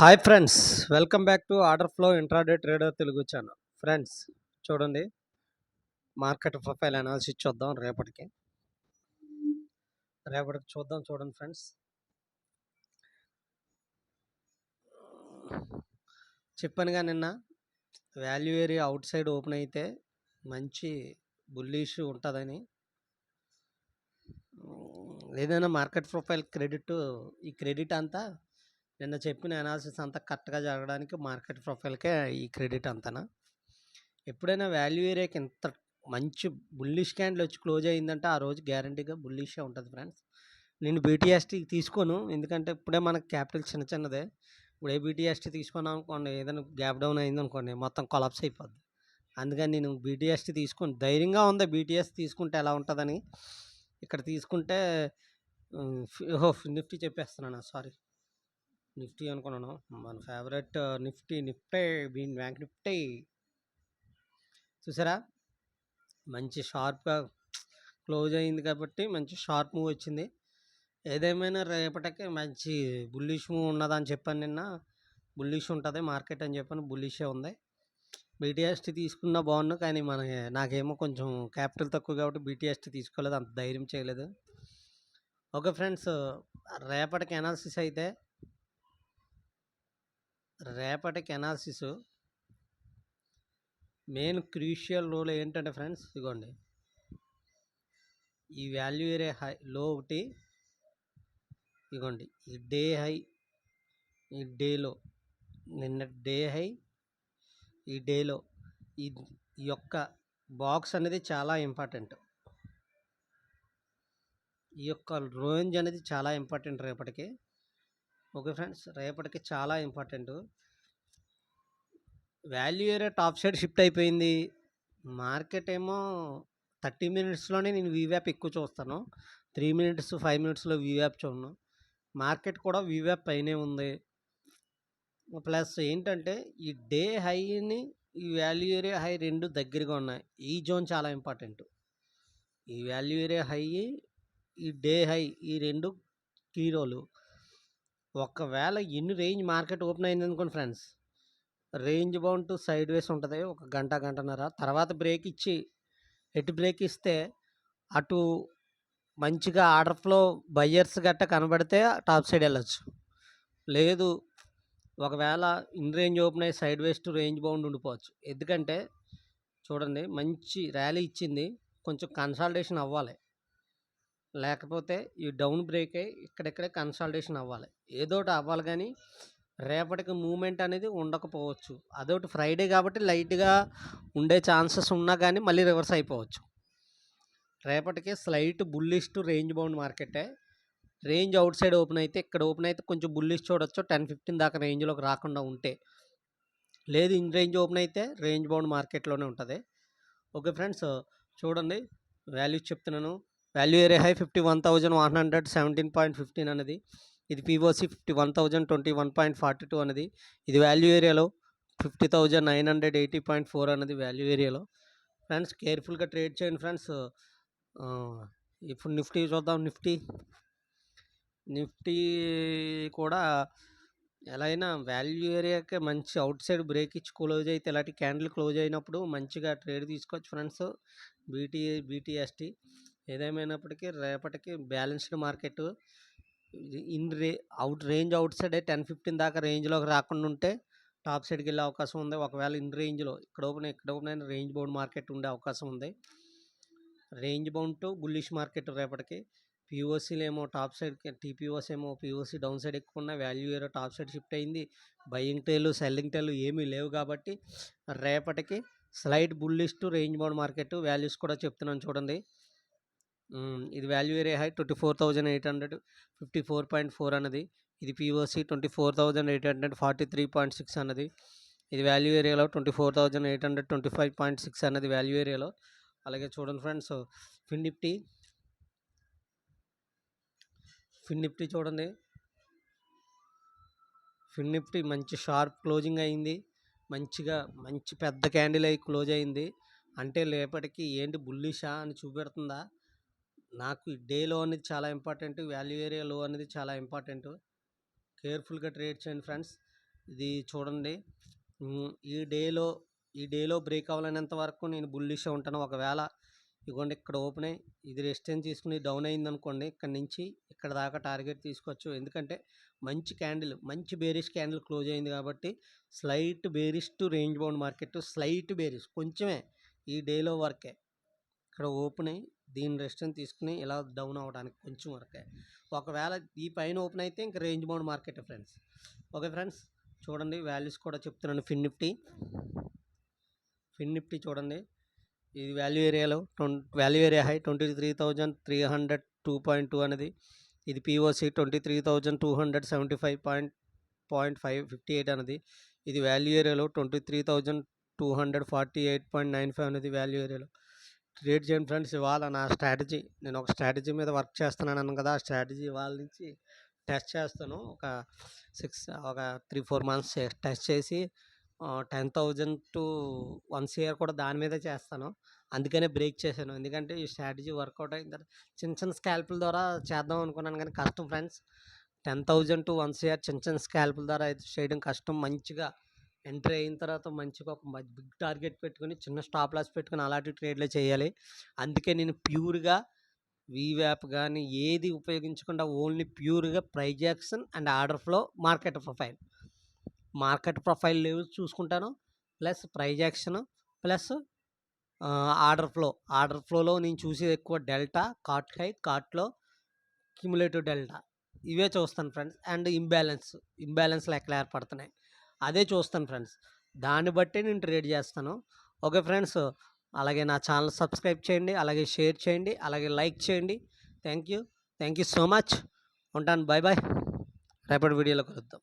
Hi friends, welcome back to order flow intraday trader Telugu channel. Friends చూడండి, market profile analysis చూద్దాం. రేపటికి చూద్దాం. చూడండి ఫ్రెండ్స్, చెప్పానుగా నిన్న value area out side open అయితే మంచి బుల్లిష్ ఉంటుందని. ఏదైనా మార్కెట్ ప్రొఫైల్ ఈ క్రెడిట్ అంతా నిన్న చెప్పిన అనాలిసిస్ అంతా కరెక్ట్గా జరగడానికి మార్కెట్ ప్రొఫైల్కే ఈ క్రెడిట్ అంతనా. ఎప్పుడైనా వాల్యూ ఏరియాకి ఎంత మంచి బుల్లిష్ క్యాండిల్ వచ్చి క్లోజ్ అయిందంటే ఆ రోజు గ్యారంటీగా బుల్లిషే ఉంటుంది ఫ్రెండ్స్. నేను బీటీఎస్టీ తీసుకోను, ఎందుకంటే ఇప్పుడే మనకు క్యాపిటల్ చిన్నదే. ఇప్పుడు బీటీఎస్టీ తీసుకున్నాం అనుకోండి, ఏదైనా గ్యాప్ డౌన్ అయిందనుకోండి మొత్తం కొలాప్స్ అయిపోద్ది. అందుకని నేను బీటీఎస్టీ తీసుకుని ధైర్యంగా ఉంది. బీటీఎస్ తీసుకుంటే ఎలా ఉంటుందని ఇక్కడ తీసుకుంటే నిఫ్టీ చెప్పేస్తున్నాను, సారీ నిఫ్టీ అనుకున్నాను. మన ఫేవరెట్ నిఫ్టీ బ్యాంక్ నిఫ్టీ చూసారా, మంచి షార్ప్గా క్లోజ్ అయింది కాబట్టి మంచి షార్ప్ మూవ్ వచ్చింది. ఏదేమైనా రేపటికి మంచి బుల్లిష్ మూవ్ ఉన్నదని చెప్పాను నిన్న. బుల్లిష్ ఉంటుంది మార్కెట్ అని చెప్పాను, బుల్లిషే ఉంది. బీటీఎస్టీ తీసుకున్నా బాగుండు, కానీ నాకేమో కొంచెం క్యాపిటల్ తక్కువ కాబట్టి బీటీఎస్టీ తీసుకోలేదు, అంత ధైర్యం చేయలేదు. ఓకే ఫ్రెండ్స్, రేపటికి అనాలిసిస్ మెయిన్ క్రూషియల్ రోల్ ఏంటంటే ఫ్రెండ్స్, ఇదిగోండి ఈ వాల్యూ ఏరియా హై లో ఒకటి, ఇదిగోండి ఈ డే హై, ఈ డేలో నిన్న డే హై, ఈ డేలో ఈ యొక్క బాక్స్ అనేది చాలా ఇంపార్టెంట్. ఈ యొక్క రేంజ్ అనేది చాలా ఇంపార్టెంట్ రేపటికి. ఓకే ఫ్రెండ్స్, రేపటికి చాలా important. Value area top side shift అయిపోయింది. మార్కెట్ ఏమో 30 మినిట్స్లోనే నేను వీవ్యాప్ ఎక్కువ చూస్తాను. 3 మినిట్స్ 5 మినిట్స్లో వీవ్యాప్ చూడను. మార్కెట్ కూడా వీవ్యాప్ పైనే ఉంది. ప్లస్ ఏంటంటే ఈ డే హైని ఈ వాల్యూ ఏరియా హై రెండు దగ్గరగా ఉన్నాయి. ఈ జోన్ చాలా ఇంపార్టెంట్. ఈ వాల్యూ ఏరియా హై, ఈ డే హై, ఈ రెండు కీరోలు. ఒకవేళ ఎన్ని రేంజ్ మార్కెట్ ఓపెన్ అయింది అనుకోండి friends, range bound to side వేస్ ఉంటుంది ఒక గంటన్నర. తర్వాత బ్రేక్ ఇచ్చి బ్రేక్ ఇస్తే అటు మంచిగా ఆర్డర్ ఫ్లో బయ్యర్స్ గట్ట కనబడితే టాప్ సైడ్ వెళ్ళచ్చు. లేదు, ఒకవేళ ఇన్ రేంజ్ ఓపెన్ అయ్యి sideways to range bound ఉండిపోవచ్చు. ఎందుకంటే చూడండి, మంచి ర్యాలీ ఇచ్చింది, కొంచెం కన్సాలిడేషన్ అవ్వాలి. లేకపోతే ఈ డౌన్ బ్రేక్ అయ్యి ఇక్కడెక్కడే కన్సాలిడేషన్ అవ్వాలి, ఏదోటి అవ్వాలి. కానీ రేపటికి మూమెంట్ అనేది ఉండకపోవచ్చు. అదొకటి ఫ్రైడే కాబట్టి లైట్గా ఉండే ఛాన్సెస్ ఉన్నా కానీ మళ్ళీ రివర్స్ అయిపోవచ్చు. రేపటికి slight bullish to range bound మార్కెటే. రేంజ్ అవుట్ సైడ్ ఓపెన్ అయితే, ఇక్కడ ఓపెన్ అయితే కొంచెం బుల్లిష్ చూడొచ్చు 10-15 దాకా రేంజ్లోకి రాకుండా ఉంటే. లేదు, ఇన్ రేంజ్ ఓపెన్ అయితే రేంజ్ బౌండ్ మార్కెట్లోనే ఉంటుంది. ఓకే ఫ్రెండ్స్, చూడండి వాల్యూస్ చెప్తున్నాను. వాల్యూ ఏరియా హై 51,117.15 అనేది, ఇది పీఓసి 51,021.42 అనేది, ఇది వాల్యూ ఏరియాలో 50,980.4 అనేది వాల్యూ ఏరియాలో. ఫ్రెండ్స్ కేర్ఫుల్గా ట్రేడ్ చేయండి ఫ్రెండ్స్. ఇప్పుడు నిఫ్టీ చూద్దాం. నిఫ్టీ కూడా ఎలా అయినా వాల్యూ ఏరియాకి మంచి అవుట్ సైడ్ బ్రేక్ ఇచ్చి క్లోజ్ అయితే, ఇలాంటి క్యాండిల్ క్లోజ్ అయినప్పుడు మంచిగా ట్రేడ్ తీసుకోవచ్చు ఫ్రెండ్స్. బీటీఎస్టీ ఏదేమైనప్పటికీ రేపటికి బ్యాలెన్స్డ్ మార్కెట్. అవుట్ సైడ్ 10-15 దాకా రేంజ్లోకి రాకుండా ఉంటే టాప్ సైడ్కి వెళ్ళే అవకాశం ఉంది. ఒకవేళ ఇన్ రేంజ్లో ఇక్కడ ఓపెన్ అయిన రేంజ్ బౌండ్ మార్కెట్ ఉండే అవకాశం ఉంది. Range bound to bullish market రేపటికి. పీఓసీలు ఏమో టాప్ సైడ్, టీపీఓస్ ఏమో పీఓసీ డౌన్ సైడ్ ఎక్కువ ఉన్న, వాల్యూ ఏరో టాప్ సైడ్ షిఫ్ట్ అయింది. బయింగ్ టైలు సెల్లింగ్ టైలు ఏమీ లేవు కాబట్టి రేపటికి slight bullish to range bound market. Values కూడా చెప్తున్నాను చూడండి. ఇది వాల్యూ ఏరియా హై 24,854.4 అన్నది, ఇది పీఓసి 24,843.6 అన్నది, ఇది వాల్యూ ఏరియాలో 24,825.6 అన్నది వాల్యూ ఏరియాలో. అలాగే చూడండి ఫ్రెండ్స్, ఫిన్ నిఫ్టీ చూడండి. ఫిన్ నిఫ్టీ మంచి షార్ప్ క్లోజింగ్ అయింది. మంచి పెద్ద క్యాండిల్ అయి క్లోజ్ అయింది. అంటే రేపటికి ఏంటి బుల్లిషా అని చూపెడుతుందా. నాకు డే లో అనేది చాలా ఇంపార్టెంట్, వాల్యూ ఏరియా లో అనేది చాలా ఇంపార్టెంట్. కేర్ఫుల్గా ట్రేడ్ చేయండి ఫ్రెండ్స్. ఇది చూడండి. ఈ డేలో బ్రేక్ అవ్వలేనంత వరకు నేను బుల్లిష్‌గా ఉంటాను. ఒకవేళ ఇగోండి ఇక్కడ ఓపెన్ అయ్యి ఇది రెసిస్టెన్స్ తీసుకొని డౌన్ అయిందనుకోండి, ఇక్కడి నుంచి ఇక్కడ దాకా టార్గెట్ తీసుకోవచ్చు. ఎందుకంటే మంచి బేరిష్ క్యాండిల్ క్లోజ్ అయింది కాబట్టి slight bearish to range bound market, slight bearish కొంచెమే ఈ డేలో వరకే. ఇక్కడ ఓపెన్ అయ్యి దీని రెసిస్టెన్స్ తీసుకుని ఇలా డౌన్ అవ్వడానికి కొంచెం వరకే. ఒకవేళ ఈ పైన ఓపెన్ అయితే ఇంక range bound market friends. Okay friends, చూడండి వాల్యూస్ కూడా చెప్తున్నాను. ఫిన్ నిఫ్టీ చూడండి. ఇది వాల్యూ ఏరియా హై 23,302.2 అనేది. ఇది పిఓసి 23,275.58 అనేది. ఇది వాల్యూ ఏరియాలో 23,248.95 అనేది వాల్యూ ఏరియాలో. ట్రేడ్ చేయండి ఫ్రెండ్స్. ఇవాళ నా స్ట్రాటజీ, నేను ఒక స్ట్రాటజీ మీద వర్క్ చేస్తున్నాను కదా, ఆ స్ట్రాటజీ ఇవాళ నుంచి టెస్ట్ చేస్తాను. ఒక 3-4 మంత్స్ టెస్ట్ చేసి 10,000 to 1 CR కూడా దాని మీదే చేస్తాను. అందుకనే బ్రేక్ చేశాను. ఎందుకంటే ఈ స్ట్రాటజీ వర్కౌట్ అయిన తర్వాత చిన్న స్కాల్పుల ద్వారా చేద్దాం అనుకున్నాను కానీ కష్టం ఫ్రెండ్స్. 10,000 to 1 CR చిన్న స్కాల్పుల ద్వారా అయితే చేయడం కష్టం. మంచిగా ఎంట్రీ అయిన తర్వాత మంచిగా ఒక బిగ్ టార్గెట్ పెట్టుకుని చిన్న స్టాప్ లాస్ పెట్టుకుని అలాంటి ట్రేడ్లే చేయాలి. అందుకే నేను ప్యూర్గా వీవ్యాప్ కానీ ఏది ఉపయోగించకుండా ఓన్లీ ప్యూర్గా price action and order flow, market profile levels చూసుకుంటాను, plus price action, plus order ఫ్లోలో నేను చూసేది ఎక్కువ డెల్టా, కార్ట్ హై, కార్ట్లో క్యుములేటివ్ డెల్టా, ఇవే చూస్తాను ఫ్రెండ్స్. అండ్ ఇంబ్యాలెన్స్ లెక్కలు ఏర్పడుతున్నాయి, అదే చూస్తాను ఫ్రెండ్స్. దాన్ని బట్టి నేను ట్రేడ్ చేస్తాను. ఓకే ఫ్రెండ్స్, అలాగే నా ఛానల్ సబ్స్క్రైబ్ చేయండి, అలాగే షేర్ చేయండి, అలాగే లైక్ చేయండి. Thank you so much. ఉంటాను. బాయ్. రేపటి వీడియోలో కలుద్దాం.